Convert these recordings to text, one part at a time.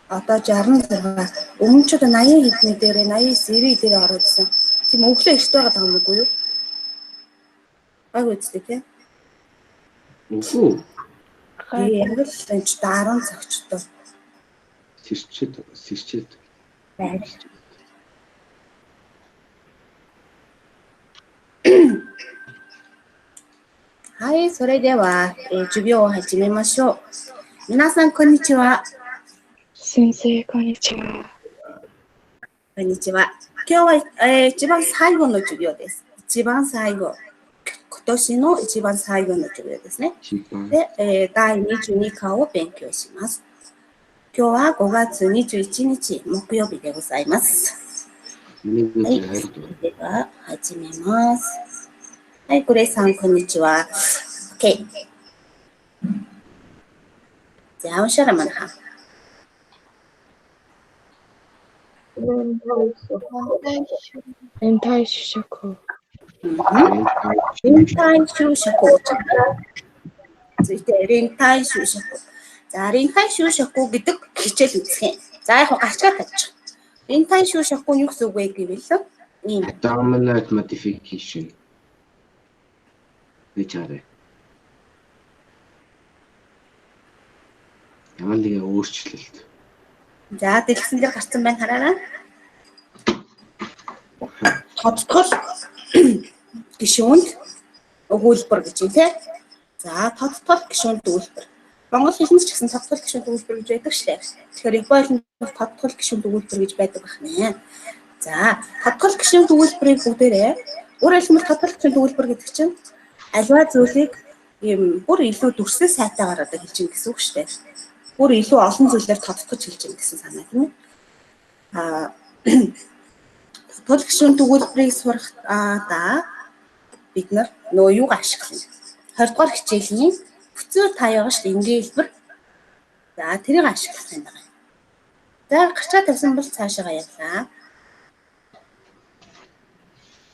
Одоо 66. Өмнө ч одоо 80 хэдний дээрээ 89 90 дээрээ ороодсэн. Тийм өглөө эрт байгаа юм уу юу? Баг үзтээ тий. Үгүй. Яг л энэ 10 цагчдаа. Сэрчээд.はい、それでは、授業を始めましょう。皆さん、こんにちは。先生、こんにちは。こんにちは。今日は、一番最後の授業です。一番最後。今年の一番最後の授業ですね。で、第22課を勉強します。今日は5月21日木曜日でございます。はい、では始めます。はい、グレイさん、こんにちは。OK。じゃあ、おしゃれまなは。連帯就職。連帯就職。続いて、連帯就職。За,連帯就職гэдэг хичээл үзэх юм. За, яг гачгаад тавьчих.連帯就職нь юу гэсэн үг вэ гэвэл ийм. Dominant modification. Бичээрэй. Ямар нэгэн өөрчлөлт. За, дэлгэсэн дээр гарсан байна хараарай. Тодтгол гишүүнд өгүүлбэр гэж юм тий. За, тодтгол гишүүнд өгүүлбэр. Монгол хэлнээс ч гэсэн тодтгол гишүүнд өгүүлбэр гэж байдаг шүү дээ. Тэгэхээр Японы хэлнд тодтгол гишүүнд өгүүлбэр гэж байдаг байна. За, тодтгол гишүүнд өгүүлбэрийг бүгдээрээ өөрөөр хэлбэл тодтгол гишүүнд өгүүлбэр гэдэг чинь аливаа зүйлийг ийм бүр илүү дүрсээ сайтаагаар одоо хэлж ийн гэсэн үг шүү дээ. Бүр илүү олон зүйлээр тодтгож хэлж ийн гэсэн санаа тийм ээ. Тодтгол гишүүнд өгүүлбэрийг сурахдаа бид нар нөгөө юуг ашиглана. 20 дугаар хичээлийн бүцээр таяага шүү дээ энгийн хэлбэр. За тэрийг ашиглах юм байна. За гарчаа тавьсан бол цаашаа явлаа.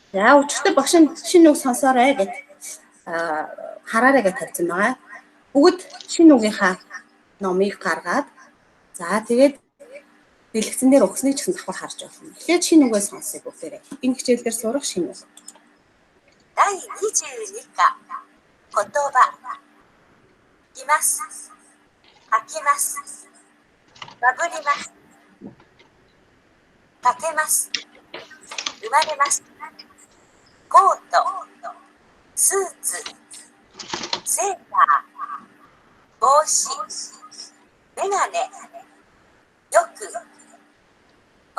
За өчигдөр багш шинэ үг сонсоорой гэж хараарай гэж тавьсан байгаа. Бүгд шинэ үгийнхаа номыг гаргаад за тэгээд дэлгэцэн дээр өгсныг ч гэсэн давхар харж байна. Эхлээд шинэ үгээ сонсъё бүгдээрээ. Энэ хичээлдэр сурах шинэ үг. 第22課言葉います吐きますバグりますかけます生まれますコートスーツセーター帽子メガネよく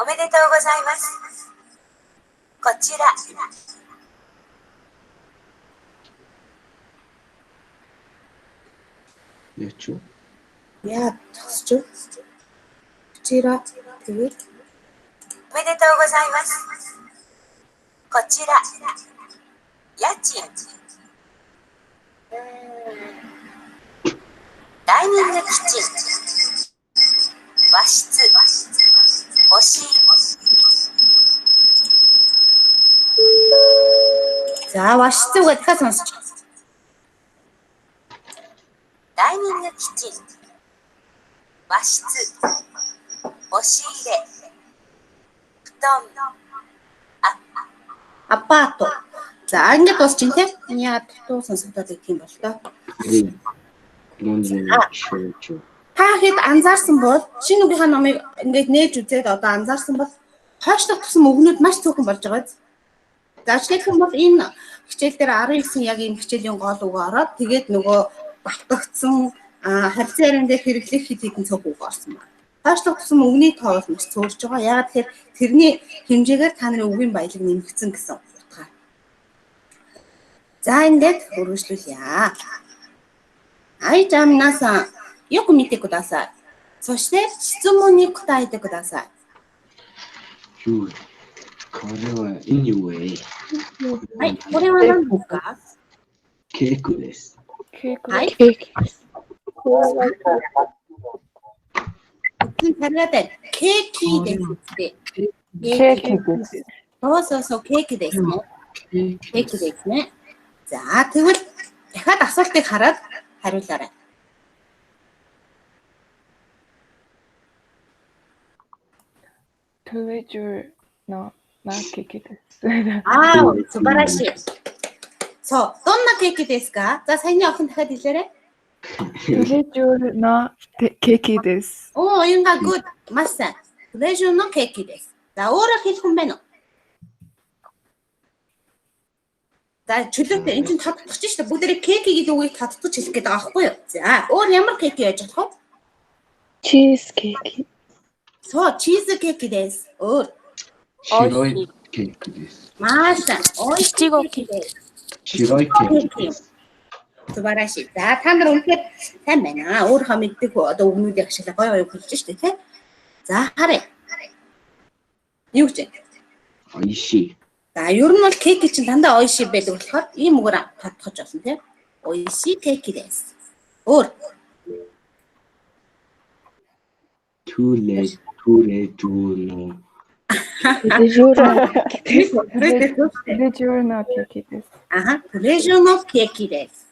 おめでとうございますこちらЯачуу? Яа, тосч. Чира тэгээд おめでとうございます。こちら家賃ダイニングキッチン和室押し За, вашцыг дахиад сонсч. ダイニングキッチン和室押し入れ布団アパート. За, ингээд дуусч ин тий. Яа, туу сонсогдоод ирэх юм бол тоо. Та хэд анзаарсан бол шинэ үгийнхаа номыг ингээд нээж үзээд одоо анзаарсан бол хойшлох тусан өгнүүд маш цөөхөн болж байгаа. За, жишээлх юм бол энэ хичээл дээр 19 яг энэ хичээлийн гол үг ороод тэгээд нөгөө батгагдсан харьцан дээр хэрэглэх хэд хэдэн цөөх үг орсон байна. Хойшлох тусан өгний тоо бол маш цөөрж байгаа. Яагаад тэгэхээр тэрний хэмжээгээр та нарын үгийн баялаг нэмэгдсэн гэсэн утгаар. За, ингээд үргэлжлүүлье. はい、じゃあ皆さん、よく見てください。そして、質問に答えてください。これはインウェイ。はい、これは何ですか？ケーキです。はい。ケーキです。ケーキですって。ケーキです。そうそうそう、ケーキですね。ケーキですね。За, тэгвэл дахиад асуултыг хараад хариулаарай. Treasure no keiki desu. 素晴らしい。そう、どんなケーキですか？じゃあ、最後にдахиад хэлээрэй. Treasure no keiki desu. Oo, yun nga, good. Маш сайн. Treasure no cakeです. За, өөрөөр хэлэх юм байна уу? За, чөлөөтэй энэ чинь тодтогч шүү дээ. Бүгдээрээ кеки гэдэг үгийг тодтогч хэлэх гээд байгаа байхгүй юу? За, өөр ямар кеки яаж болох вэ? Cheesecake. So, cheese cakeです. Өөр. 白いケーキです。 Маш сайн. Ичиго cakeです. 白いケーキです。 素晴らしい. За, та нар үнэхээр сайн байна. Өөрийнхөө мэддэг одоо өгнүүдийг ашиглаа гоё гоё хэлж штэ тий. За, харъя. Юу гэж? おいしい。 За, ер нь бол кеки чинь дандаа ойши байдаг болохоор ийм үгээр тодтогч болсон тий. Ойши кекиです. Өөр. Treasure no. Treasure no keiki desu. Аха, treasure no cakeです.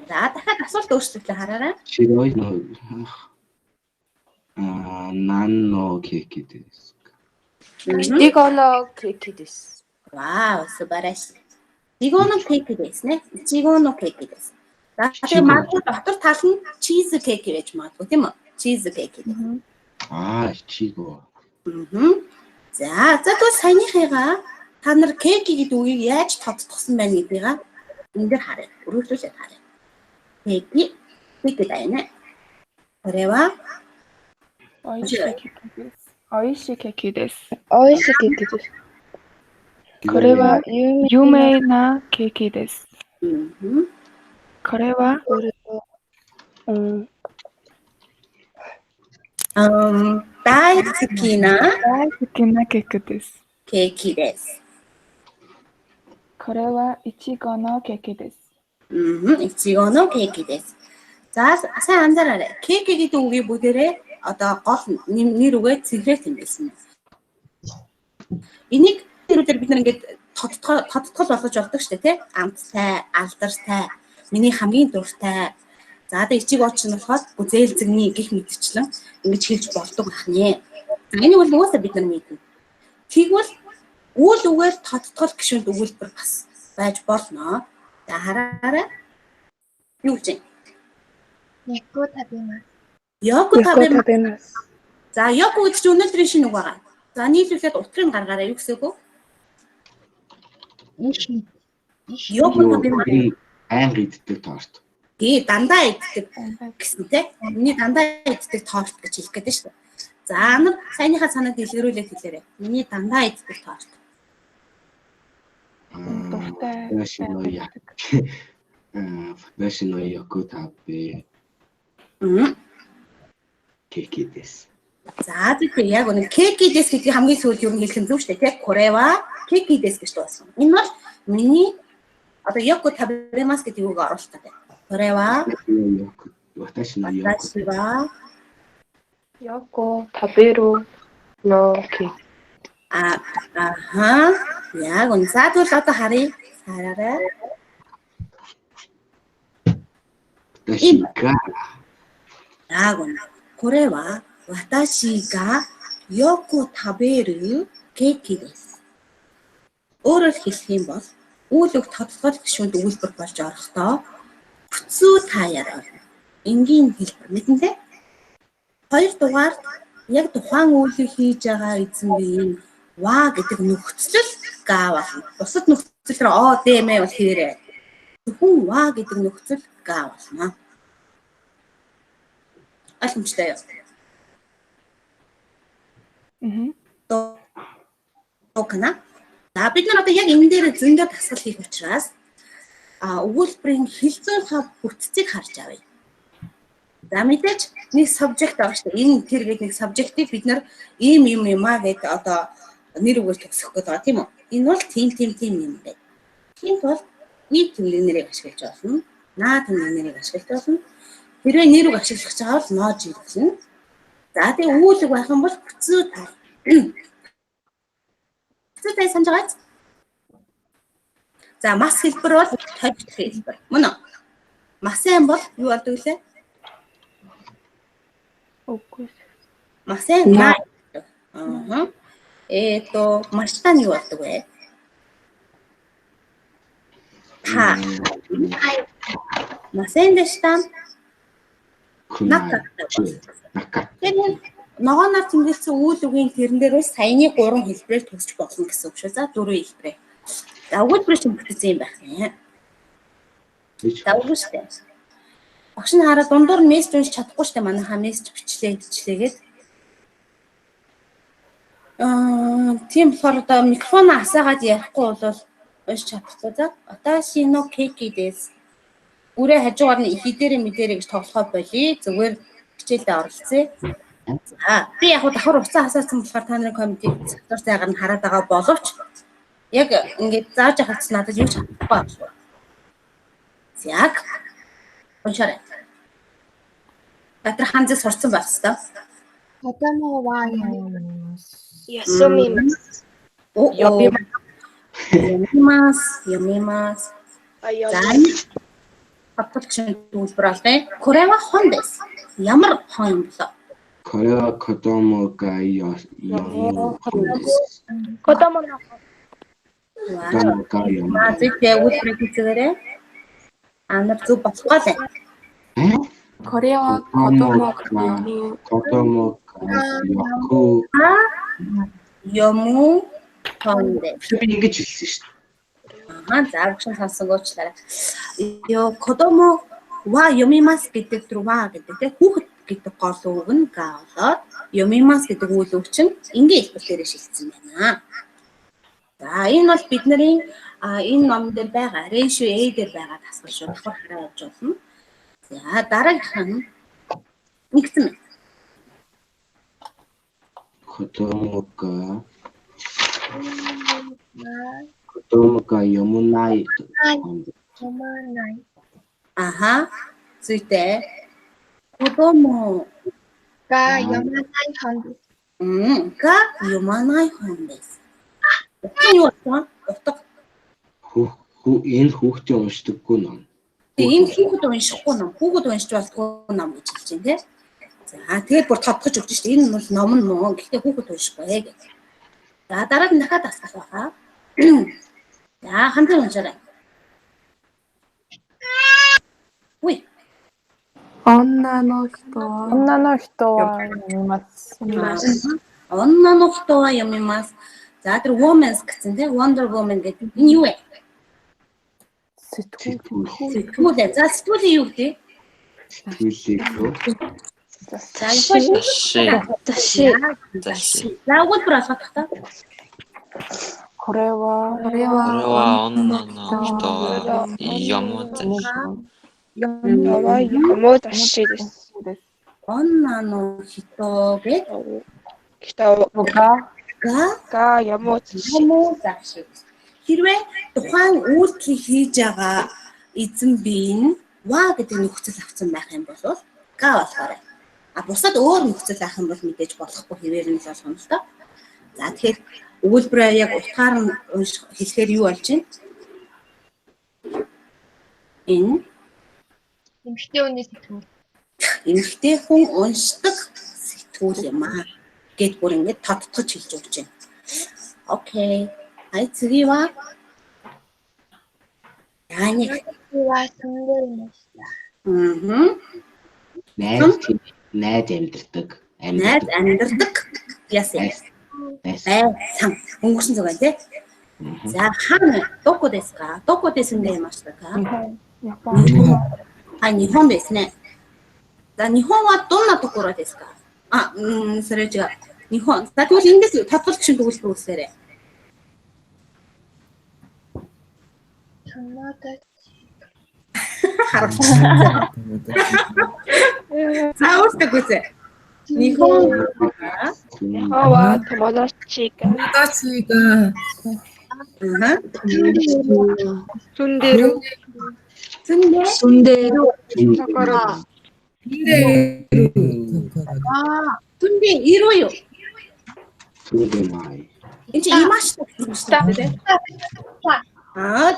За, дахиад асуулт өөрчлөлтөө хараарай. 白いの。何のケーキですか？いちごのケーキです。 Вау, 素晴らしい. いちごのケーキですね. いちごのケーキです. За, тэгээ магадгүй дотор тал нь чиз кейк гэж магадгүй тийм үү? Чиз кейк гэдэг. いちご。 За, тэгвэл саяныхыгаа та нар кейки гэдэг үгийг яаж тодтогсон байна гэдгийг энэ дээр харъя. Өргөжлүүлээд харъя. Кейки гэдэг байна. これは Oishii keiki desu. 美味しいケーキです。これは有名なケーキです。これは大好きなケーキです。ケーキです. これはいちごのケーキです。いちごのケーキです. За, сайн анзаараарай. Кейк гэдэг үгийг бүгдээрээ одоо гол нэр үгээ цэгрээд юм байсан. Энийг тэрүүдээр бид нар ингээд тодтгол болгож болдог шүү дээ, тий? Амттай, алдартай, миний хамгийн дуртай. За, одоо ичиг оч нь болохоор гүзээлзэгний гих мэдчлэн ингэж хэлж болдог ахнээ. Энийг бол нуусаа бид нар мэднэ. Тэгвэл үйл үгээр тодтгол гишүүнд өгүүлбэр бас байж болно. За, хараарай. Юу гэж? 猫食べます。 Йогурт食べます. За, йогурт гэж өнөөдрийн шинэ үг байгаа. За, нийлүүлээд утрын гаргаараа юу гэсэн үг вэ? Йогурт食べます. Анги иддэг торт. Гээ, дандаа иддэг гэсэн тий. Миний дандаа иддэг торт гэж хэлэх гээд шүү дээ. За, нар саяныхаа санааг дэлгэрүүлээд хэлээрэй. Миний дандаа иддэг торт. 私のよく食べケーキです。 За, тэгэхээр яг үнэ кеки дэс гэдгийг хамгийн сүүлд юу хэлэх юм зөв шүү дээ тий. Корева кеки дэс гэж дууссан. Энэ бол миний одоо йогурт食べますгэдэг үг оруулах гэдэг. Корева 私のよく 私は Yoko taberu no keiki. Аха. Яг үнэ. За, тэгвэл одоо харъя. Хараарай. 私が Яг үнэ. これは私がよく食べるケーキです. Өөрөөр хэлэх юм бол үйл үг тодтгол гишүүнд үйлбэр болж орохдоо бүцүү таяар энгийн хэлбэр мэдэн дээ. Хоёрдугаар яг тухайн үйлийг хийж байгаа эзэмгийн ва гэдэг нөхцөл га болно. Бусад нөхцөл төр о дэмэ бол хэвээрээ. Зөвхөн ва гэдэг нөхцөл га болно. Ойлгомжтой юу? Окна. За, бид нар одоо яг энэ дээр зөндөө дасгал хийх учраас өгүүлбэрийн хэлцүүлэх бүтцийг харж авъя. За, мэдээж нэг subject байгаа шүү дээ. Энэ тэр гэдэг нэг subject-ийг бид нар ийм юм гэдэг одоо нэр үгээр төгсөх гэдэг байгаа тийм үү? Энэ бол тийм юм бэ. Тимд бол нэг тэмдэг нэрийг ашиглаж болно. Наа тэмдэг нэрийг ашиглаж болно. Хэрвээ нэр үг ашиглах гэж байгаа бол ноо жиглэн. За, тэгээ үүлэг байх юм бол бүцүү тай. Бүцүү тай санаж байгаа. За, мас хэлбэр бол товч хэлбэр. Мөн үү? Масын бол юу болдог лээ? Үгүй. Масын наа. Маш та нь юу болдог вэ? Та. Масен дэшта. Нака. Тэгэхээр ногоо нар тэмдэглэсэн үйл үгийн тэрэн дээрээс саяны 3 хэлбэрээр төгсч болно гэсэн үг шүү. За 4 хэлбэрээ. За өгүүлбэр чинь бүтээсэн юм байх нэ. За өгүүлбэр. Багш нь хараад дундуур мессеж уншиж чадахгүй штэ манайхаа мессеж бичлээгээд. Тийм болохоор одоо микрофон асаагаад ярихгүй бол уншиж чадахгүй. За Аташи но кеки дэс. Үрээ хажуугаар нь хидэрэ мэдэрэ гэж тоглохоо болий. Зүгээр хичээлдээ оролцъё. Би яг давхар уцаа хасаасан болохоор та нарын комментиг сектор зайгаар нь хараад байгаа боловч яг ингээд зааж ахалц надад юу ч чадахгүй байна. Яг уншаарай. Батар ханзаа сурцсан байх хэвээр. Кодомо ва ясумимас. Йомимас. Зан. Хатгалчин төлбөр албай. Корева хон дэс. Ямар хон юм бэ? Корева кодомо га Кодомо но. Зэвтэй үлбэр хийгээрэй. Анар зүг болохгүй л. Корева кодомо Яку Йому тонде. би ингэж хэлсэн шүү дээ. За агшин сонсонгуучлаарай. Кодомо ва йомимас гэдэг тэр ва гэдэг те хүүхэд гэдэг гол үг нь га болоод йомимас гэдэг үйл үг чинь ингийн хэлбэрээр шилжсэн байна. За энэ бол бидний энэ ном дээр байгаа ratio A дээр байгаа тасгал шүү. Давхар хараа явж болно. За дараагийнх нь нэгсэн байна. Кодомога Йомунай. Аха. Зүйтэй. Кодомо 가 여만한 현 가 юманай хон дэс. Юу вэ? Энэ хүүхдээ уншдаггүй ном. Тэгээ энэ хүүхэд уншихгүй ном. Хүүхэд уншиж болтгүй ном гэж хэлж байна те. За тэгээд бүр тодгож өгч шүү дээ. Энэ бол ном нь мөн. Гэхдээ хүүхэд уншихгүй гэх. За дараа нь дахиад асах байхаа. За хандлан уншаарай. Уй. 女の人は読みます。女の人は読みます. За тэр women's гэсэн те Wonder Woman гэдэг энэ юу вэ? Сэтгүүл. За сэтгүүл юу гэдэг? За өгүүлбэр алгах та. これは女の人は読む雑誌です。女の人でが読む雑誌。Хэрвээ тухайн үйлдэл хийж байгаа эзэн бие нь ва гэдэг нөхцөл авсан байх юм бол га болохоор. Бусад өөр нөхцөл авах юм бол мэдээж болохгүй хэвээр нь л болгоно л доо. За тэгэхээр өгүүлбэрээ яг утгаар нь хэлэхээр юу болж байна? Энэ эмэгтэй хүн уншдаг сэтгүүл юм аа. Гэт бүр ингэж тодтогч хэлж өгч байна. Окей. Ай цэгийн ва. Яаник. Найд амьдэрдэг. Яасан. Сан. Өнгөрсөн цаг байна тий. За хаана доко desu ka? Доко desu нэмашта ka? Нихонですね. За Нихонはどんなところですか? それ違う. Нихон. За тэгвэл эндээс татварч шиг өгүүлбэр үсээрэй. За өөртөө үзье. Нихонは友達が住んでるところ。住んでいるよ。そうでない。いました。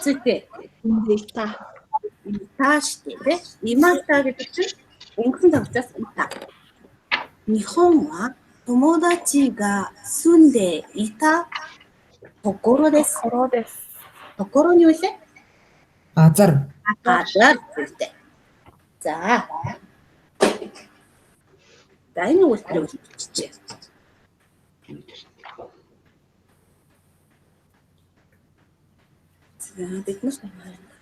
ついて。いしてで、いましたけど、өнгөрсөн цагаас унтаа. Нихон ва 友達が住んでいたところです。ところです。ところに오세? Газар. газар гэдэг. За. За энэ үйлдэл үзчихье. За биднес байна.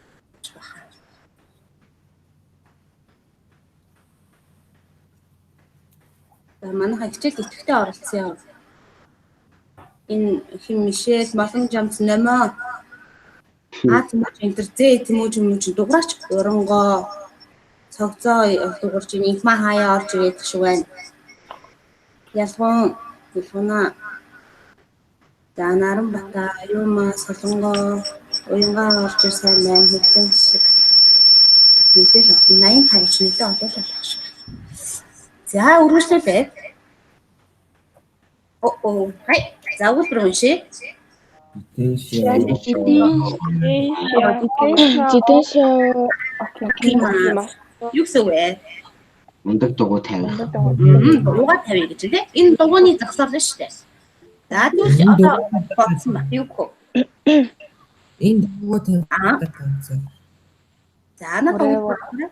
За манай хичээл идэвхтэй оролцсон. Энэ хим Мишель Малан Жамс нэмээ. Энтер зээ тэмүүж дугаарч оронгоо цогцоо дугаарч инхмаа хаяа орж ирээд шиг байна. Ялгуна. За Наранбата юума солонгоо уянгаа орж ирсэн байна хэвтэн шиг. Мишель 80 тавьч нэлээ одоолох шиг. За үргэлжлүүлээ. Хай. За үлбэр уншия. Юу гэсэн вэ? Ундаг дугуй тавих. Дугуйгаа тавья гэж тийм. Энэ дугуйны зогсоол нь шүү дээ. За тэгвэл одоо бодсон ба. Юу гэх вэ? Энэ дугуй тавих. За надад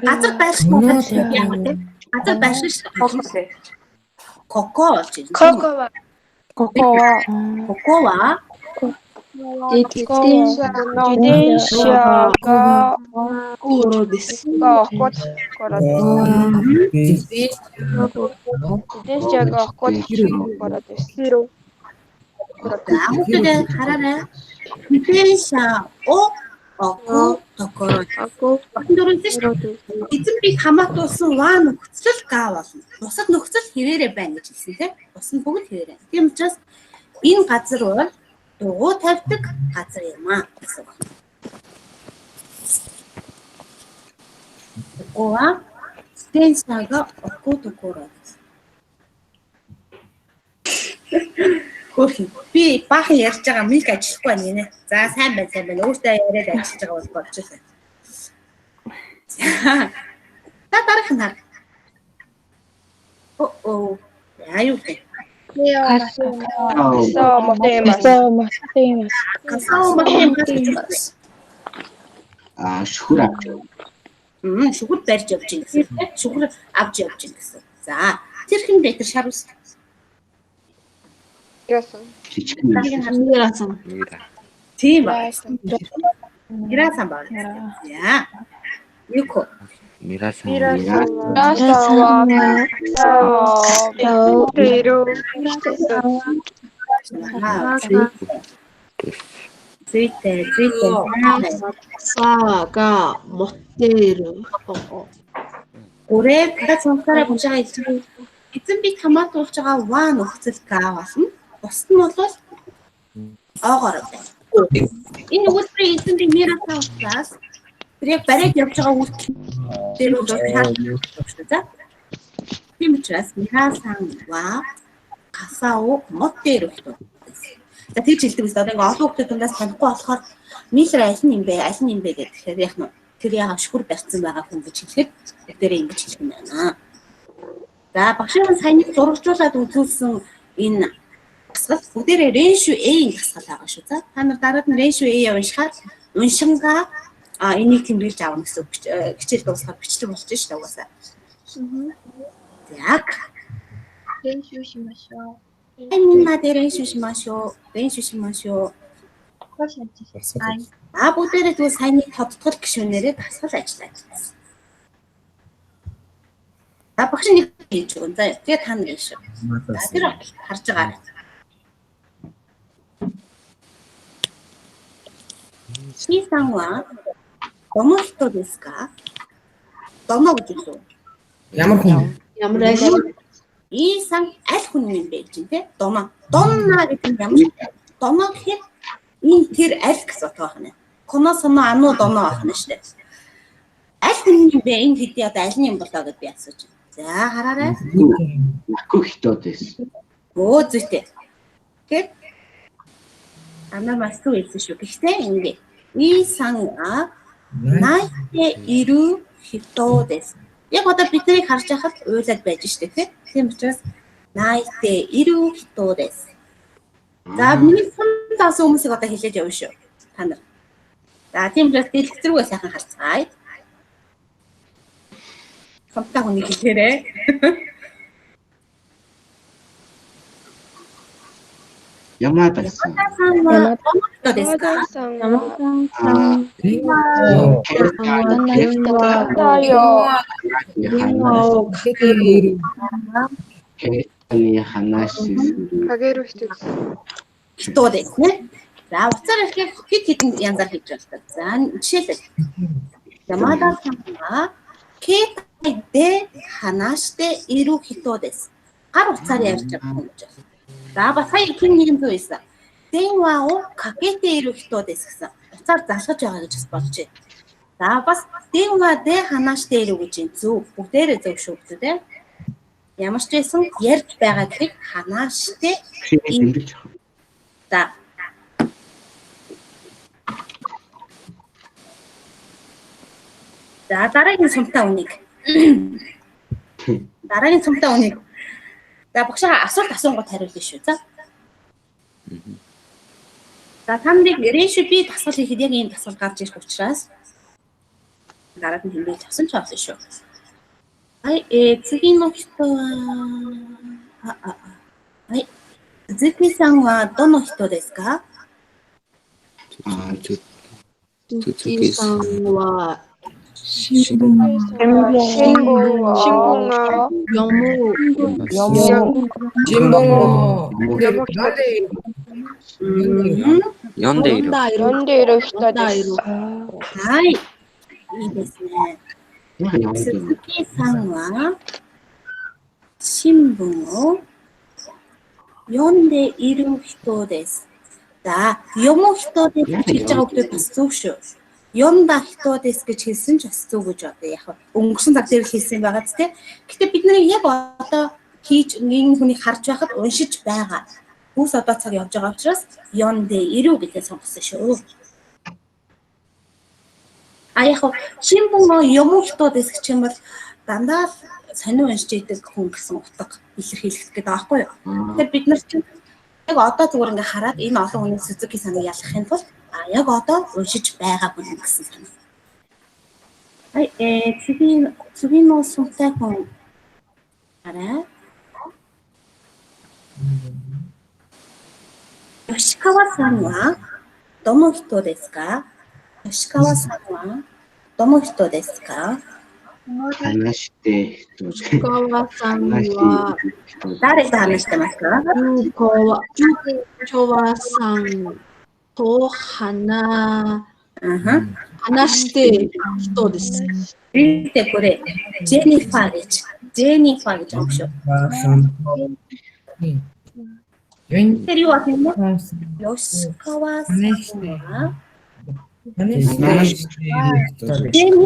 газар байшгүй яг тийм. Газар байшгүй шүү. Коко болж байна. Кокова. Эзэн би хамаатуулсан ваа нөхцөл гаа болно. Бусад нөхцөл хэвээрээ байна гэж хэлсэн тийм. Бус нь бүгд хэвээрээ. Тийм учраас энэ газар бол дугуй тавьдаг газар юм аа гэсэн үг. Дугуйга стенсага окутокоро. Хөөе. Би баахан ярьж байгаа миг ажиллахгүй байна нэ. За сайн байна. Өөртөө яриад ажиллаж байгаа бол болчихсон. Та дараах нь хар. Яа юу вэ? Шүхэр авч. Шүхэр барьж явж гин гэсэн. Шүхэр авч явж гин гэсэн. За тэр хэн бэ тэр шар ус? Жижигхэн. Тийм ба. Мирасан ба. Яа. Юко. Мирасан. Сага моттеру. Үрээ та цонхороо бушаа эзэн би хамаатуулж байгаа ваа нөхцөл гаа болно. Бусд нь бол оогоор байна. Энэ үйлдвэрийн эзэн би мирасан учраас тэр яг бариад явж байгаа үйлдэл дээр үл шаардлагатай. За. Тийм учраас мирасан ваа хасао моттеру гэдэг. За тэгж хэлдэг үст одоо ингээ олон хүмүүс дундаас танихгүй болохоор милэр аль нь юм бэ гэхээр яг нь тэр яагаад шүхэр барьсан байгаа хүн гэж хэлэхэд тэрээр ингэж хэлэх юм байна. За багшийн саяны зурагжуулаад үзүүлсэн энэ гасгал бүгдээрээ реншүү A-ийн гасгал байгаа шүү. За та нар дараад нь реншүү A уншихаар уншингаа энийг тэмдэглэж авах гэсэн хичээл дуусгаад бичлэг болж шүү дээ угаасаа. Яг練習しましょう。みんなで練習しましょう. Бүгдээрээ тэгвэл саяны тодтгол гишүүнээрээ дасгал ажиллаж байна. Багш нэг хийж өгөн. За тэгээ та нар шүү. Тэр харж байгаа. Шисан ва доно хито desu ka? Доно гэж юу? Ямар хүн? Ямар айл? Исан аль хүн юм бэ гэж тийм. Донна гэдэг нь ямар? Доно гэхээр энэ тэр аль гэсэн утга байна. Коно соно ану доно байна шүү дээ. Аль хүн юм бэ? Энэ хэдий одоо аль нь юм болоо гэж би асууж байна. За хараарай. Яку хитод desu. Зүйтэй. Гэт ана масту хэлсэн шүү. Гэхдээ ингэ. Исан а найте иру хито desu. Яг одоо бидний харж байхад уйлаад байж штэ тийм учраас найте ирүү хитоо дэс. За миний сан таасан хүмүүсийг одоо хэлээд явна шүү. Та нар. За тийм учраас дэлгэц рүүгээ сайхан харцгаая. Хамтаа хүний хэлээрээ. Ямада-сан. Ямадаですか？に話する。かける人です。人ですね。За уцаар ихээр хэд хэдэн янзаар хийж байна. За жишээлбэл Ямадаさんは携帯で話している人です。Гар уцаар ярьж байгаа хүн гэж байна. За бас сая хин нэгэн зүйл байсан. 電話をかけている人ですгэсэн. Уцаар залгаж байгаа гэж бодож байна. За бас 電話で話しているгэж зөв бүгдээрээ зөв шүү дээ. Ямар ч байсан ярьж байгаа гэхийг ханааштай за дараагийн сумтай үнийг за багшаа асуулт асуугууд хариулна шүү. За та нарыг рейшү би дасгал хийхэд яг ийм дасгал гарч ирэх учраас дараад нь хэмжиж авсан ч авсан шүү. はい、次の人は、はい、鈴木さんはどの人ですか？鈴木さんは新聞が読む読んでいる。読んでいる人です。はい、いいですね。鈴木さんは新聞を読んでいる人です。За,読む人ですгэж байгаа үгтэй бас зөв шүү.読んだ人ですгэж хэлсэн ч бас зөв гэж одоо яг өнгөрсөн цаг дээр хэлсэн байгаа ч тийм. Гэтэ бид нарыг яг одоо хийж нэг хүнийг харж байхад уншиж байгаа. Бүс одоо цаг явж байгаа учраас読んでいるгэдээ сонгосон шүү. А яг新聞を読む人ですгэж юм бол дандаа сонио уншиж идэг хүн гэсэн утга илэрхийлэх гэдэг аахгүй юу. Тэгэхээр бид нар чинь яг одоо зүгээр ингээ хараад энэ олон хүний Сузуки санааг ялахын тулд яг одоо уншиж байгаа хүн гэсэн санаа. はい、次のсумтай хүнあれ吉川さんはどの人ですか？吉川さんはどの人ですか？話して人。吉川さんは誰と話してますか？吉川さんと話している人です。見てこれ、ジェニファーです。ジェニファーです。テリはね、吉川さんはジェニフ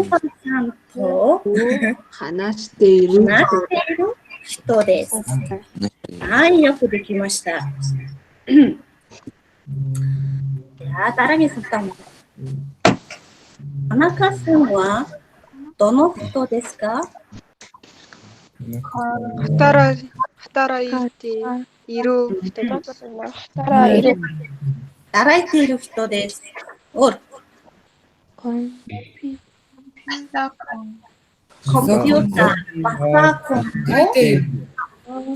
ァーさんと話している人です。はい、よくできました。誰にすったの？田中さんはどの人ですか？働いている人です。働いている人です。おる。コンピューター、パソコンを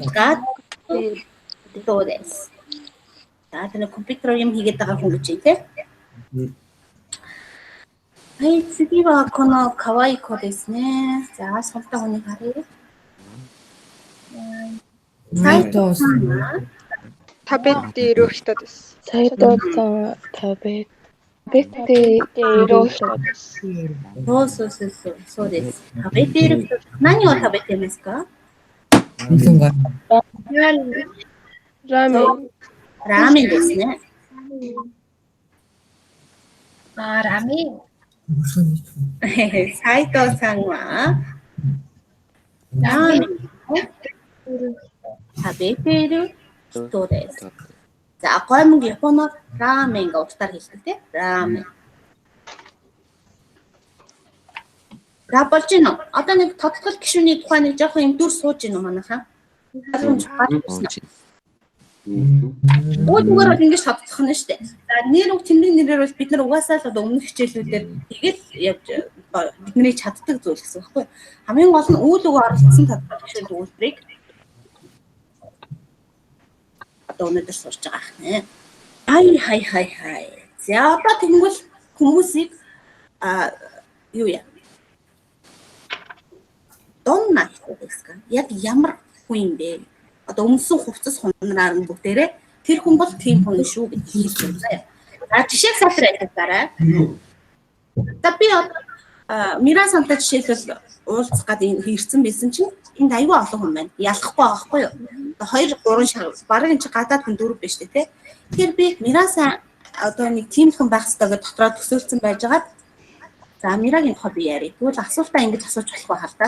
使っている人です。あとのコンピューターを読み上げたが本口で。はい、次はこの可愛い子ですね。じゃあ、そった方に貼る。斉藤さんは食べている人です。斉藤さんは食べている人です。そうです。食べている人。何を食べていますか？ラーメンですね。ラーメン。斉藤さんはラーメンを食べている人です。じゃあ、これもこのラーメンがお二人してて、ラーメン。За болж гин үү? Одоо нэг тодтол гишүүний тухай нэг жоохон юм дүр сууж гин үү манайхаа? Үүдгээр бол ингэж тодтолох нь шүү дээ. За нэр үг тэмдэг нэрээр бол бид нар угаасаа л одоо өмнөх хичээлүүдээр тэгэл явж бидний чаддаг зүйл гэсэн үг байхгүй. Хамгийн гол нь үйл үг оролцсон тодтол гишүүн төвлөрийг одоо өнөөдөр сурч байгаа хэрнээ. Хай. За одоо тэгвэл хүмүүсийг юу яа? Донна гэсэн. Яг ямар хүн юм бэ? Одоо өмсөн хувцас хунараар нь бүгдээрээ тэр хүн бол тийм хүн шүү гэж хэлж байна. За жишээг салтар ажиллаарай. За би Мира сантай жишээлбэл уулзах гэдэг хийрсэн байсан чинь энд аюу олон хүн байна. Ялахгүй байгаа байхгүй юу? 2 3 шар бараг энэ гадаад хүн 4 биш тий. Тэгэхээр би Мирасан одоо нэг тиймхэн байх хэрэгтэй гэж дотроо төсөөлсөн байжгаад за Мирагийн тухай би яриа. Тэгвэл асуултаа ингэж асууж болохгүй хаа та.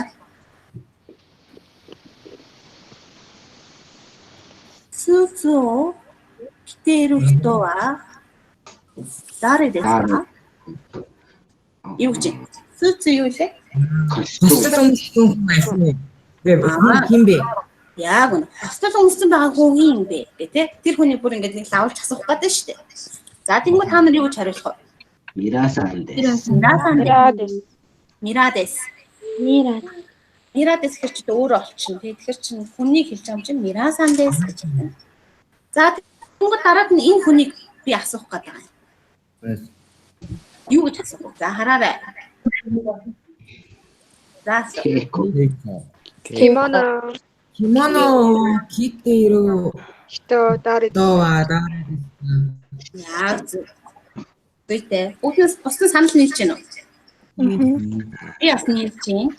Сүүцөө китэрүү хто ва дарэ дэска. Юу ч сүүцөө юу лээ? Хостел өмссөн хүн байсан юм. Хин бэ? Яг нь хостел өмссөн байгаа хүн юм бэ гэ тэ. Тэр хүний бүр ингэж нэг лавлж асуух гэдэг шүү дээ. За тэгвэл та нар юу гэж хариулах вэ? Мирасан дэс. Мирадэс гэж өөрөө олчихно. Тэгэхээр чинь хүнийг хэлж байгаа юм чинь Мирасан дэс гэж байна. За тэгвэл дараад нь энэ хүнийг би асуух гэдэг юм. Юу гэж асуух вэ? За хараарай. За Кимоно китэрүү хто дарэ яа зүйтэй. Өөс босны санал нийлж гэнэ үү? Би бас нийлж гин.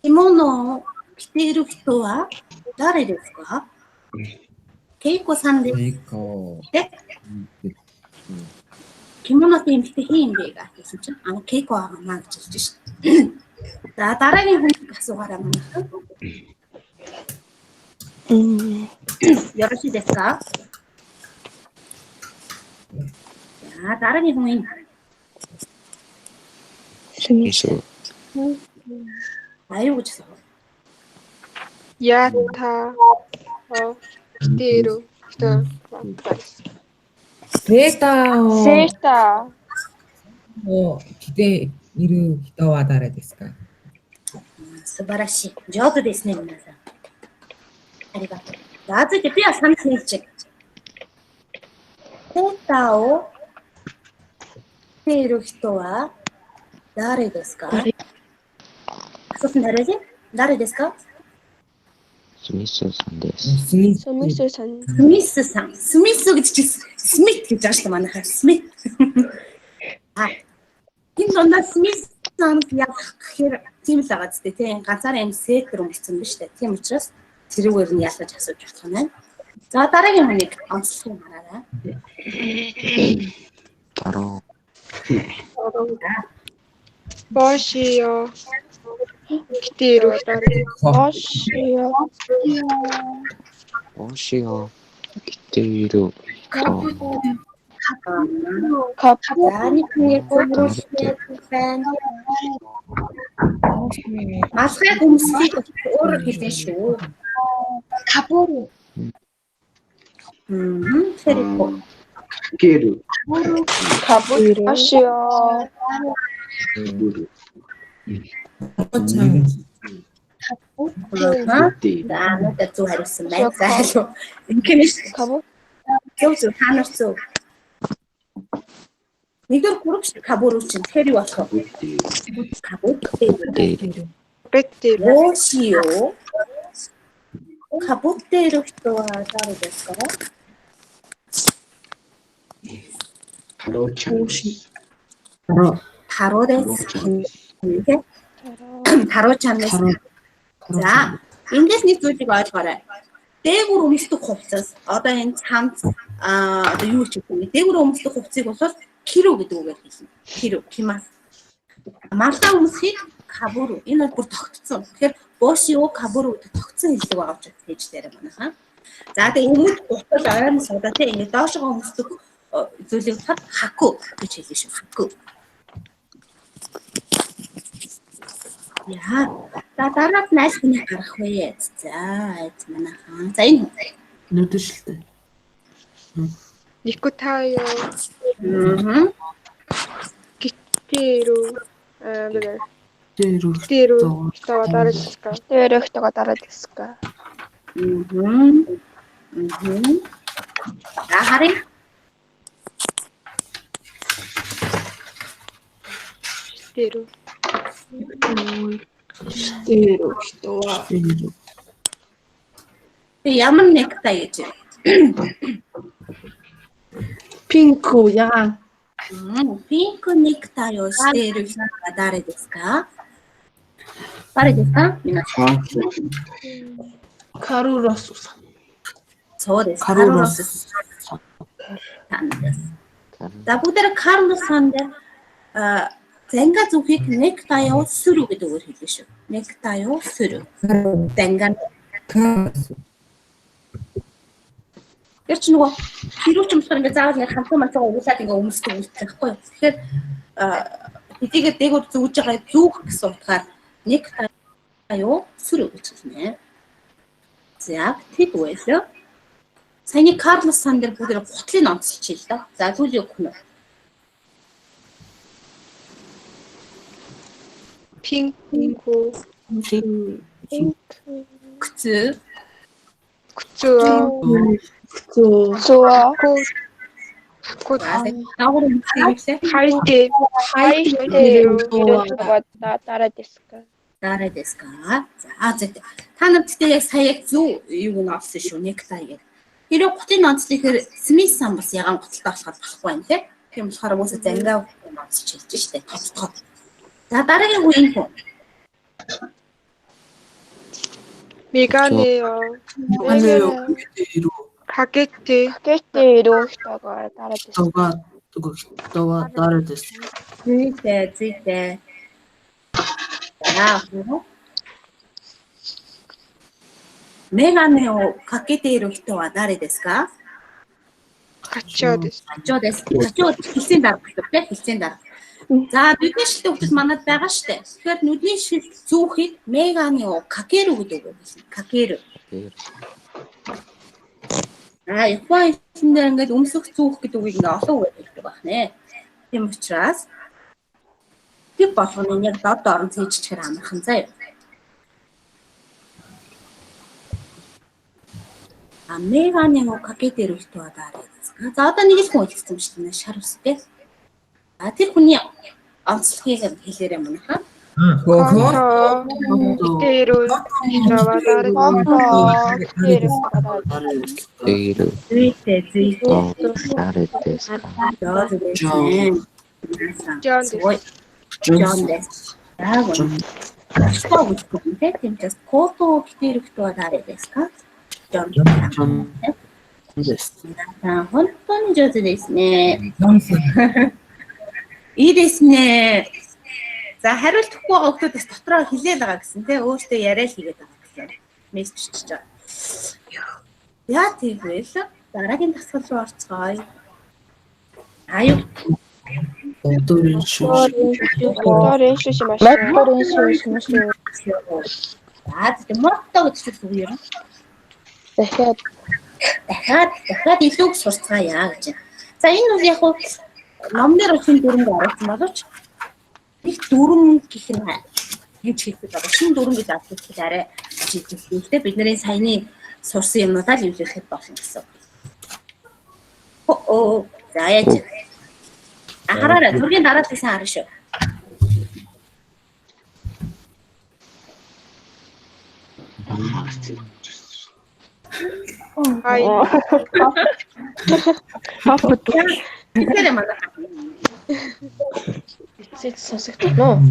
Кимоно китэрүү хто ва дарэ дэска? Кейко сан дэска. Кимоно тэмхтэй хийм бэ гэсэн чинь Кейко аа гэж хэлж шээ. За дараагийн хүн асуугаарай манай. Ёроshi desu ka? За дараагийн хүн. Аюу гэж асуу. ята китэрүү хто Сета о китэрүү хто ва дарэ дэс ка? Субараши. Жоод дэс нэ минасан. Аригато. За зэ би санал хэлж. Сета о китэрүү хто ва дарэ дэс ка? Асуусан дарэ ли? Дарэ дэс ка? Смиссэн дэс. Смисс гэж чи Смит гэж ааш манайхаа Смит. Энэ дондаа Смит санал явах гэхээр тийм л байгаа зү тийм ганцаараа юм сетер өмссөн биз дээ. Тийм учраас тэрүүгээр нь ялгаж асууж болох юм байна. За дараагийн хүнийг онцлох юм хараарай. Тароо. бошио китэрүү Ошио. Китэрүү. Масхай хүмүүсийг өөрөөр хэлсэн шүү. Кабуру. Сэрэко. Кэрүү. кабуру бошио За надад зүг хариулсан байна. Зайлуу. Инкэнэш кабу зөв танаар зөв. Нэгдүгээр гурав шиг кабуру чинь тэр юу болох вэ? Кабуру. беттэр Ошио. Кабуру хто ва дарэ дэс ка? Тарочан. Таро дэс. Таро чанас. За эндээс нэг зүйлийг ойлгоорой. Дээгүр өмсдөг хувцас одоо энэ цамц одоо юу ч юм бэ? Дээгүр өмсдөг хувцсыг бол кирүү гэдэг үгээр хэлнэ. Кирүү, кимас. Малта өмсөхийг кабуру. Энэ бол бүр тогтцсон. Тэгэхээр бошио кабуру гэдэг тогтцсон хэллэг байгаа учраас хийж дээрээ манайхаа. За тэгээ өмнөд гутал ойрон суда те ингэ доошоо өмсдөг зүйлийг хад хаку гэж хэлсэн шүү. Хаку. Яа. За дараад нь аль хүнийг гарах вэ? За эд манайхан. За энэ хүн. Нүдэшлээ. Никутаё. Мгм. Гитэрү. Бэлээ. Тэрүү. Гитэрү. Хитава дараадска. Гитэрү хитава дараадска. Мгм. Мгм. За харъя. Гитэрү. Тэрүү хто ва. Тэрүү. Ямар нектай гэж. Пинку яа. Пинк нектайをしている人は誰ですか？誰ですか？皆さん。カルロスさん。そうです。カルロスさん。さんです。За бүгдээр Карлос сан дээр занга зүхийг нектайо сүрүү гэдэг үгээр хэлсэн шүү. Нектайо сүрүү. Занга. Тэр чинь нөгөө хэрүүч юм болохоор ингээ заавал ингээ хамтан мацаа уусаад ингээ өмсдөг үлдэх байхгүй юу. Тэгэхээр хэдийгээр дээгүүр зүүж байгаа зүүх гэсэн утгаар нектайо сүрүү гэж хэлнэ. За тэг байлаа. Саяны Карлос сан дээр бүгдээр гутлыг онцолчихъя л да. За зүйл өгөх нь. 핑크. Күцүү. 쿠츠와. Хто. 쿠츠와. 곧 Дагуур үнэлээ. 하이테. 하이테로 이렇게 따라됐을까? Дараа дэска. За та нар тэгтээ яг сая яг зөв юуг нь олсон шүү. Нектай гэдэг. Хэрэв гутлыг онцлох гэхээр Смит сан бас ягаан гуталтай болохоор болохгүй юм тий. Тийм болохоор уусаа зангаа онцолж хэлж штэ. Тоцгоо. За дараагийн хүн энэ хүн. 메가네요. Тэрүү. 가게테로 히타가 따라됐을까? Хтова дараадас. Зүйтэй. За хөө. Мегане о какете иru хито wa dare desu ka? 가치어 됐어. Качо дэс. Качо хэлсэн дарга гэдэг тийм хэлсэн дарга. За бидний шилдэг хүмүүс манад байгаа штэ. Тэгэхээр нүдний шил зүүхийг меганы о какеру гэдэг үг хэлсэн. Какеру. Японы хэлэндээ ингээд өмсөх зүүх гэдэг үгийг ингээ олон үг хэлдэг байх нэ. Тийм учраас тэг болгоно яг дод орон цээжчихээр амархан заяа. Меганы о какете иru хито wa dare desu ka? За одоо нэг л хүн хэлсэн юм шүү дээ. Шар үстэй. Тэр хүний онцлогийг хэлээрэй манайхаа. 커터 이테로 히타와 따라됐을까? 데이를 Зүйтэй. 따르데스까? Жон дэс. Яг нь. Скоо гэдэг тийм ч кото хитэр хто wa dare desu ka? Жон. Yes. 本当に上手ですね。いいですね。За хариултахгүй байгаа хүмүүсээс дотроо хэлээл байгаа гэсэн тийм өөртөө яриа л хийгээд байгаа гэсэн мессеж чиж байгаа. Яа тэгвэл дараагийн дасгал руу орцгоё. Аюу.練習しましょう。練習しましょう。 За тийм мотто гэж хэлсэн үг юм. Дахиад илүү сурцгаая гэж. За энэ бол яг хуу номнэр өчн дүрмээр оруулсан боловч их дүрм гэх нь юу ч хэлбэл байгаа. Шинэ дүрм гэж авчихвал арай жижигхэн. Гэтэ бидний саяны сурсан юмудаа л илэрхэд болно гэсэн. За яаж. Хараарай, зургийн дараа тийсэн харна шүү. 하이. Тэгэхээр юм аа. Сэт сонсогдно.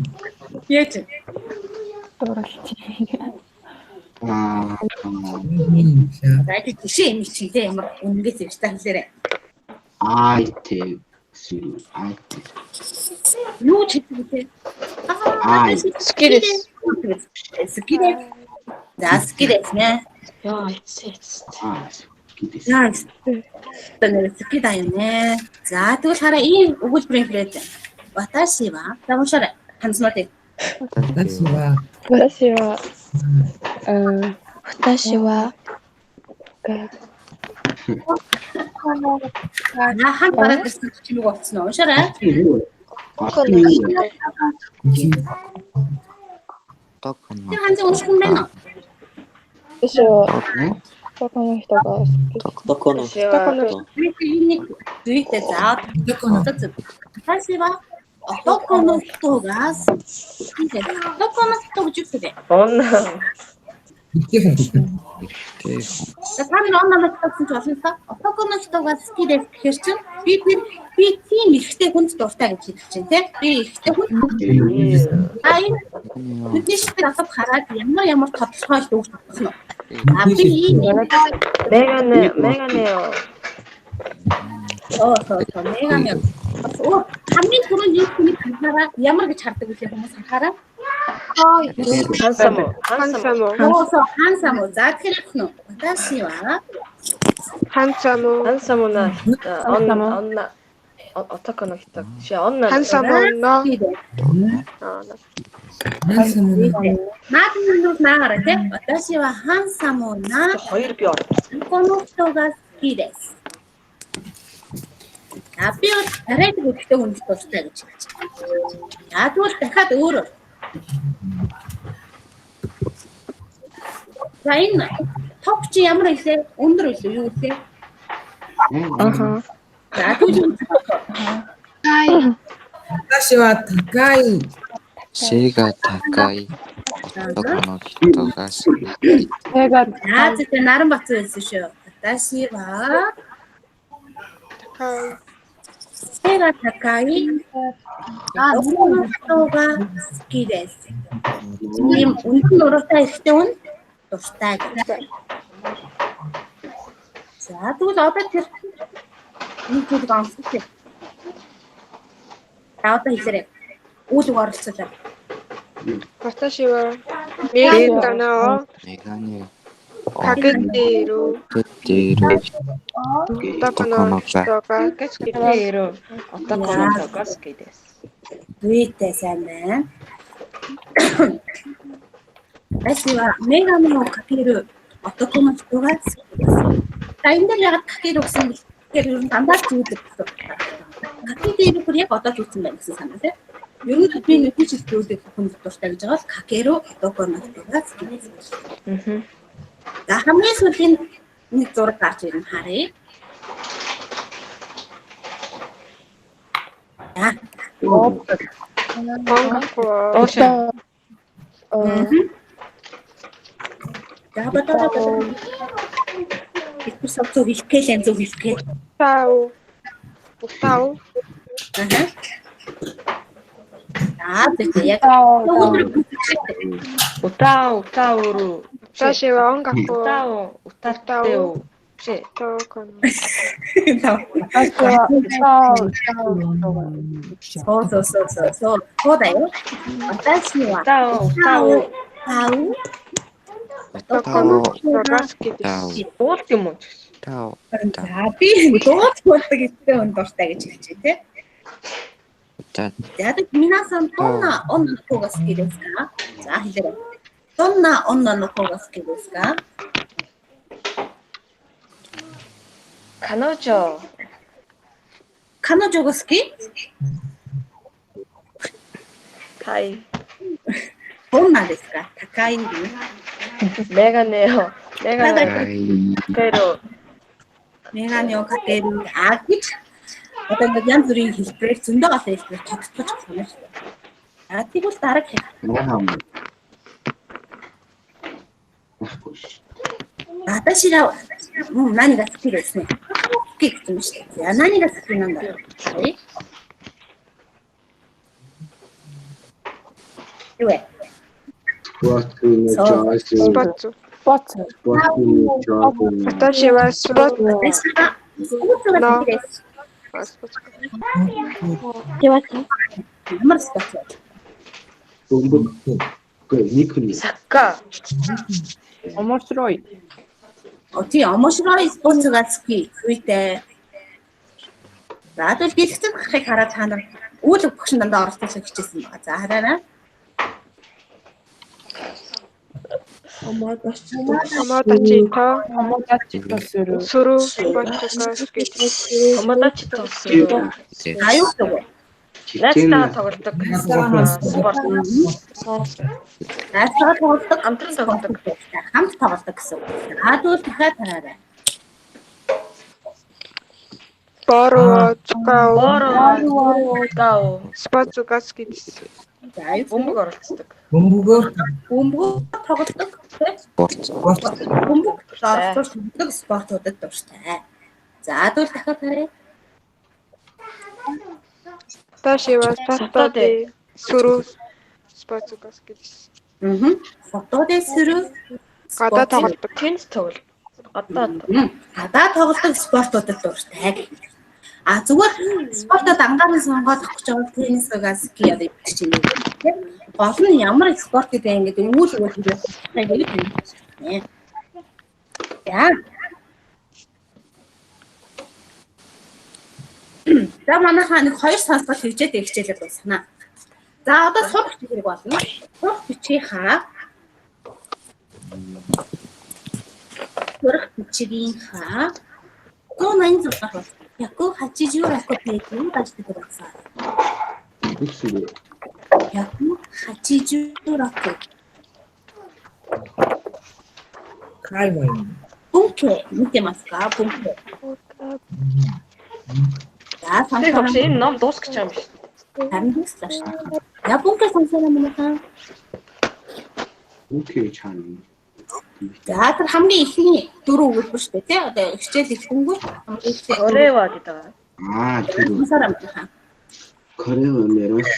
Яаж. За тийм жишээ юм чи тийм ямар үнэгээ зэвстэй хэлээрэй. 아이템 수루 아이템 Юу ч хэлбэл. 스키데스. Скидэ. За скидэ нэ. Яа, эцэц. 기대스 Nice. Тэнэ скидэ юм нэ. За тэгвэл хараа ийм өгүүлбэрийн хэлээд. Ваташи ва. За уушаарай. Ханцнууд. 私は、私は、私は、한 말에 대해서 기록 없으나 오셔라. 한정은 충분해. 私は男の人が好き。男の人。 두이때 자, 어쨌든 사실은 어떤人が 어떤人が주게. 一本取ってる。 사람이 얼마나 똑같은 줄 아십니까? 어떤人が 好きです. question. B team ихтэй хүнд дуртай гэж хэлчихэнтэй. Би ихтэй хүнд. 아이 бидний шиг асуух хараад ямар тодорхой л үг болсон нь. А би 메가네요. 메가네요. хамгийн түрүүнд юу хүнийг харахаараа ямар гэж хардаг вэ хүмүүс харахаараа? 한사모. 한사모. За тэгэхээр нөө. 私は 한사모. 한사모나 언나 어떻게 나겠다. 시 언나. 한사모나. ハンサムな。 마드는 나가라데. 私は 한사모나. この人が好きです. 앞에 잘해주고 싶은 것도 있어요. 나도 дахиад өөрөөр. За энэ топ чи ямар хэлээ? Өндөр хэлээ юу хэлээ? За түүний 私は高い。背が高い男の人が好き。 내가 자, 진짜 나름 박수 해주시오. 私は 背が高い男の人が好きです. 지금 운동 노릇다 있을 때는 또 스타일. 자, 또 어떻게? 이거 좀 쓰세요. 자, 어떻게 있으래? 오도 가르쳐줘. 私はメガネをメガネかけているかけている男の人が好きです。 두이테사는私は メガネをかける男の人が好きです. 라인들이가 가게를 없으면 가게를 안 받지 못했어. 가게를 그리고 어떻게 했으면 있었는데 이런 답변을 해줄 때 본적도 있다고 가게로 어떤 것들가好きです. 자, хамгийн сүүлийн нэг зураг гарч ирэн харъя. За. За, бодоо. Их зөв хэлхээ л зөв хэлхээ. Утау. За, тэгээ яг. 우타우루. 私は音楽を歌ってよ。どうかな。そうだよ。私は歌う男の人が好きです。 어떻게 못タオ За би дууддаг гэдэг нь дуртай гэж хэлж байна те. 歌 За皆さんどんな女の子が好きですか? 자 хэлээрэй. どんな女の子が好きですか?彼女が好き? 高い. どんなですか? 高い. 메가네요. 메가네をかける. 아, 그치? 어떤 것 янзбүрийн хэлбэрээр зөндөө гол хэлбэр тодтогч санагдав. А тэгвэл дараг хэл. 私が何が好きですね. 好きって言いました. いや、何が好きなんだろう. 왜? 스포츠. 私はスポーツ。 스포츠가好きです. 정말 스포츠. 사카. 오모시로이. 어떻게 오모시로이 스포츠가 好き. 그때 나도 비슷한 걸 갈아 타는 오죽 혹시 난다 어렸을 때 хичээсэн. За хараарай. Томодочитой сүрүү спортогоски. Томодочитой сүрүү. Аюу шүү. Найзтайгаа тоглодог спорт. Найзтайгаа тоглодог, Хамтран тоглодог. хамт тоглодог гэсэн үг. Тэгвэл дахиад хараарай. Бороо спортогоски. За аюу Бөмбөг оролцдог. Бөмбөгөөр бөмбөг тоглодог. Бөмбөг тоглодог спортуудад дуртай. За тэгвэл дахиад харъя. Ташива спортоди сүрүү спортогоски. Фотоды сүрүү Гадаа тоглодог. Теннис тоглодог. гадаа тоглодог спортуудад дуртай. Зүгээр спортод анхаарал сонгоод авах гэж байгаа теннис гаски одоо юм чинь. Гол нь ямар спорт гэдэг ингээд өвөл хэлээ. Яа. За манайхаа нэг хоёр сонсгол хийжээд хичээлээд байсна. За одоо сурах хэрэг болно. Сурах бичгийнхаа сурах бичгийнхаа 186 байна. Яко 86 пэйжийг бачдаг байсан. Тэгшгүй. Яко 86. кайвай. Пункт мэдэмаска пункт. За Тэр 혹시 энэ ном дуусгах юм биш. харин дуслаа. Я пункт сонсоо манайхаа. Окей чаана. За тэр хамгийн ихний дөрөв өгүүлбэр шүү дээ тий. Одоо хичээл ихэнгүүт хамгийн ихтэй Корева гэдэг. Тэр сонсоо манайхаа. Корея нэрээс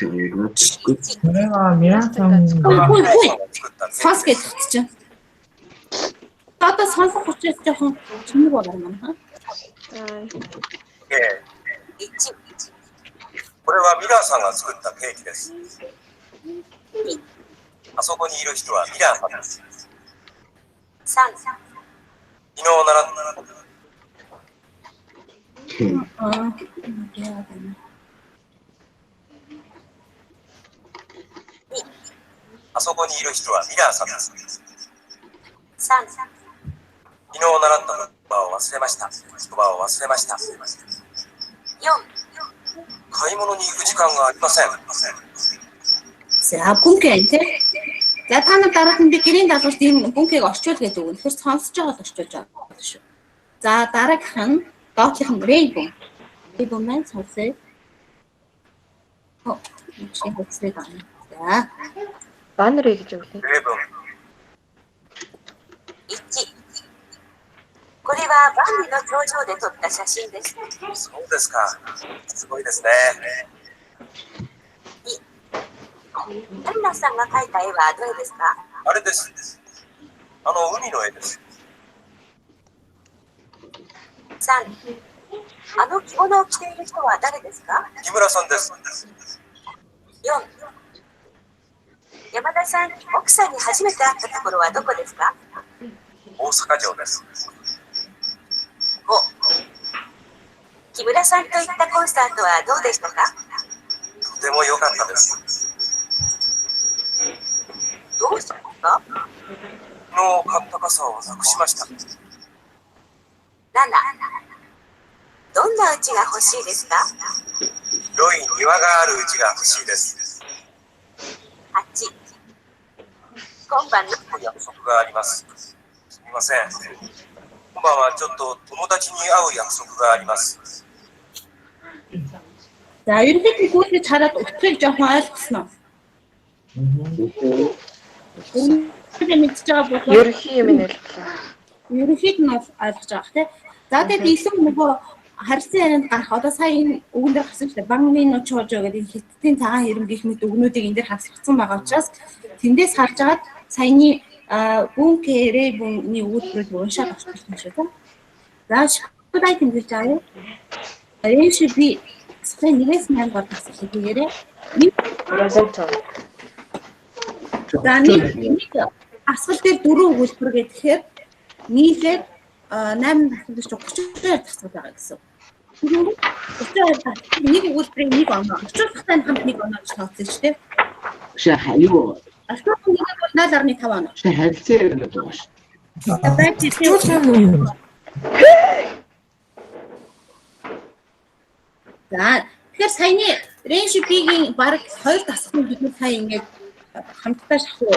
гот. 그래가 미라상 Хүй. Сонс гэж чинь. Одоо сонсох учраас жоохон чимэг болоо манайхаа. 1、これはミラーさんが作ったケーキです。あそこにいる人はミラーさんです。3、昨日習ったあそこにいる人はミラーさんです。3、昨日習った言葉を忘れました。言葉を忘れました。4、買い物に行く時間がありません。 За пункт энэ тий. За та нар дараад нь би гэрийн даалгаварт энэ пунктыг орчуул гэдэг үг. Тэгэхээр сонсож байгаад орчуулж байгаа шүү. За дараагийнх нь доотлих нь Rainbow. Rainbow маань сонсъё. Чи хөцлээ байна. За. Баннер гэж үглээ. 1、これは万里の頂上で撮った写真です。そうですか。すごいですね。2、アンナさんが描いた絵はどれですか？あれです。海の絵です。3、着物を着ている人は誰ですか？木村さんです。4、山田さん、奥さんに初めて会ったところはどこですか？大阪城です。5、木村さんと行ったコンサートはどうでしたか？とても良かったです。どうしたんですか？昨日買った傘をなくしました。7、どんな家が欲しいですか？広い庭がある家が欲しいです。8、今晩の約束があります。すみません。今晩はちょっと友達に会う約束があります。 За ерөнхийдөө гүйцэж хараад утгыг жоохон ойлгосноо. Тэгээд мэдчихэж байгаа бол Ерөнхий юм нэлээ. ерөнхийд нь ойлгож байгаа тий. За тэгээд илүү нөгөө харьцан ярианд гарах одоо сая энэ өгөн дээр гарсан шүү дээ. Бангны чожо гэдэг хиттийн цагаан хэрэм гэх мэт өгнүүдийг энэ дээр хавсгдсан байгаа учраас тэндээс харж агаад саяны бункерээ бүний өгүүлбэрийг уншаад авчих юм шиг тий. За шүдай тэмдэж байгаа. Энэ шиг би сая нэгээс маань гол асуулт хийгээрээ. За нэг асуулт дээр 4 өгүүлбэр гэхээр нийлээд 8 асуулт 32 асуулт байгаа гэсэн. 32 нэг өгүүлбэрийн нэг оноо. 30 дахь хамт нэг оноо гэж тооцсон шүү дээ. Шахаа юу Алтан нэг бол 0.5 оноо. Чи харилцаа яриад байгаа шүү. Байж Юу сайн уу? За тэгэхээр саяны рейшипигийн баг 2 дасгал бид нар сая ингээд хамтдаа шахуу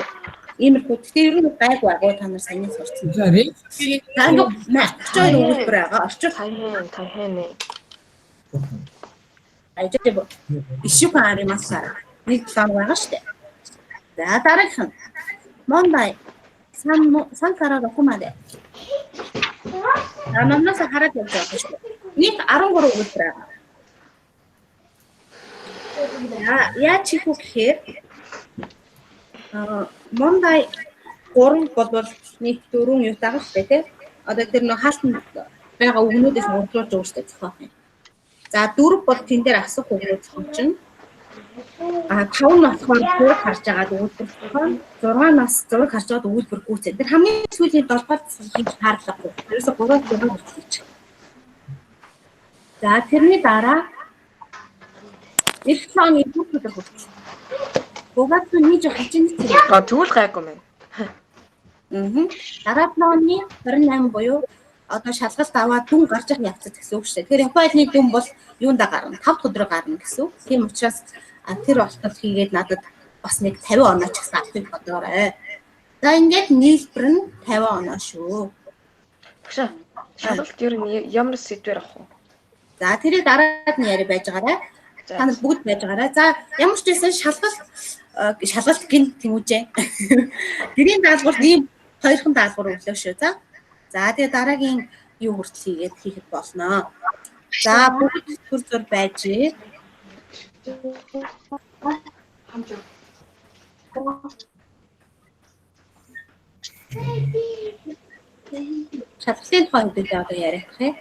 иймэрхүү. Тэгэхээр ер нь гайгүй агуу та нар саяны сурцсан. За рейс За ингээд 32 өгүүлбэр байгаа. Орчууд тайхын. ажил ишүүхэн аримасаа нэг план байгаа шүү дээ. За дараагийнх нь Мондай сан караа документ. Намнаас хараад явж байгаа шүү дээ. Нэг 13 өгүүлбэр байгаа. Яа чихүү гэхээр Мондай 3 бодвол нэг 4 юу байгаа шүү дээ тий. Одоо тэр нөх хаалтанд байгаа өгнүүдээс урдуулж өгч дээ зохиох юм. За 4 бол тэн дээр асах өгнүүд чинь 5 нь болохоор зураг харж байгаа өгүүлбэр зохион 6-наас зураг харж байгаа өгүүлбэр гүйцэн. Тэр хамгийн сүүлийн 7-р засгийн хаарлахгүй. Ерөөсө 3 зураг үзүүлж. За тэрний дараа Ирхлооны бүхэл хөтлөж. Угаас нь жоо хичнээн. Тэгвэл гайгүй мэн. Дараа планы 28 буюу одоо шалгалт аваад дүн гарч ирэх явцад гэсэн үг шүү дээ. Тэгэхээр Японы дүн бол юунда гарна? 5 өдөр гарна гэсэн үг. Тийм учраас тэр болтол хийгээд надад бас нэг 50 оноо ч гэсэн авахыг бодоорой. За ингээд нийлбэр нь 50 оноо шүү. Багш. Шалгалт ер нь ямар сэдвэр авах вэ? За тэрийг дараад нь яри байж байгаарай. Та нар бүгд байж байгаарай. За ямар ч байсан шалгалт гин тэмүүжээ. Гэрийн даалгавар ийм хоёрхан даалгавар өглөө шүү. За тэгээ дараагийн юу хүртэл хийгээд хийхэд болно. За бүгд төр зур байж. Шалгалтын тухай одоо яриах юм.